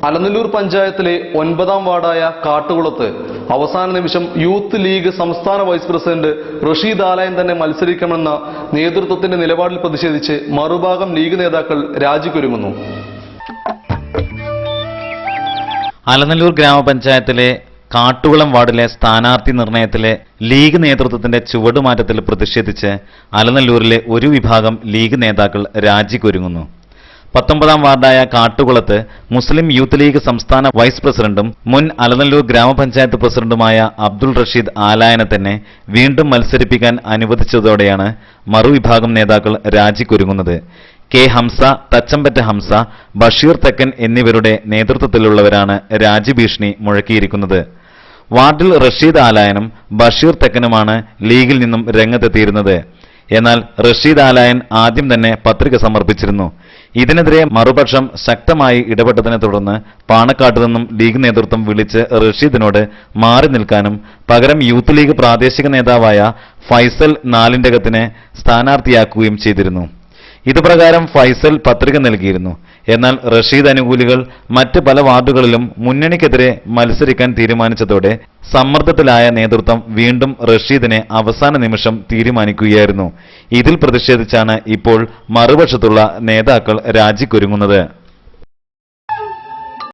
അലനല്ലൂർ പഞ്ചായത്തിലെ 9ാം വാർഡായ കാട്ടുകുളത്ത് അവസാന നിമിഷം യൂത്ത് ലീഗ് സംസ്ഥാന വൈസ് പ്രസിഡന്റ് റഷീദ് ആലയൻ തന്നെ മത്സരിക്കണമെന്ന നേതൃത്വത്തിന്റെ നിലപാടിൽ പ്രതിഷേധിച്ച് മറുഭാഗം ലീഗ് നേതാക്കൾ രാജിക്കൊരുങ്ങുന്നു. അലനല്ലൂർ ഗ്രാമപഞ്ചായത്തിലെ കാട്ടുകുളം വാർഡിലെ സ്ഥാനാർത്ഥി നിർണയത്തിലെ ലീഗ് നേതൃത്വത്തിന്റെ ചുവടുമാറ്റത്തിൽ പ്രതിഷേധിച്ച് അലനല്ലൂരിലെ ഒരു വിഭാഗം ലീഗ് നേതാക്കൾ രാജിക്കൊരുങ്ങുന്നു. 19ാം വാർഡായ കാട്ടുകുളത്ത് മുസ്ലിം യൂത്ത് ലീഗ് സംസ്ഥാന വൈസ് പ്രസിഡന്റും മുൻ അലനല്ലൂർ ഗ്രാമപഞ്ചായത്ത് പ്രസിഡന്റുമായ അബ്ദുൾ റഷീദ് ആലായനെ തന്നെ വീണ്ടും മത്സരിപ്പിക്കാൻ അനുവദിച്ചതോടെയാണ് മറുവിഭാഗം നേതാക്കൾ രാജിക്കൊരുങ്ങുന്നത്. കെ ഹംസ, തച്ചമ്പറ്റ ഹംസ, ബഷീർ തെക്കൻ എന്നിവരുടെ നേതൃത്വത്തിലുള്ളവരാണ് രാജിഭീഷണി മുഴക്കിയിരിക്കുന്നത്. വാർഡിൽ റഷീദ് ആലായനും ബഷീർ തെക്കനുമാണ് ലീഗിൽ നിന്നും രംഗത്തെത്തിയിരുന്നത്. എന്നാൽ റഷീദ് ആലായൻ ആദ്യം തന്നെ പത്രിക സമർപ്പിച്ചിരുന്നു. ഇതിനെതിരെ മറുപക്ഷം ശക്തമായി ഇടപെട്ടതിനെ തുടർന്ന് പാണക്കാട്ട് നിന്നും ലീഗ് നേതൃത്വം വിളിച്ച് റഷീദിനോട് മാറി നിൽക്കാനും പകരം യൂത്ത് ലീഗ് പ്രാദേശിക നേതാവായ ഫൈസൽ നാലിൻ്റകത്തിനെ സ്ഥാനാർത്ഥിയാക്കുകയും ചെയ്തിരുന്നു. ഇതുപ്രകാരം ഫൈസൽ പത്രിക നൽകിയിരുന്നു. എന്നാൽ റഷീദ് അനുകൂലികൾ മറ്റ് പല വാർഡുകളിലും മുന്നണിക്കെതിരെ മത്സരിക്കാൻ തീരുമാനിച്ചതോടെ സമ്മർദ്ദത്തിലായ നേതൃത്വം വീണ്ടും റഷീദിനെ അവസാന നിമിഷം തീരുമാനിക്കുകയായിരുന്നു. ഇതിൽ പ്രതിഷേധിച്ചാണ് ഇപ്പോൾ മറുപക്ഷത്തുള്ള നേതാക്കൾ രാജിക്കൊരുങ്ങുന്നത്.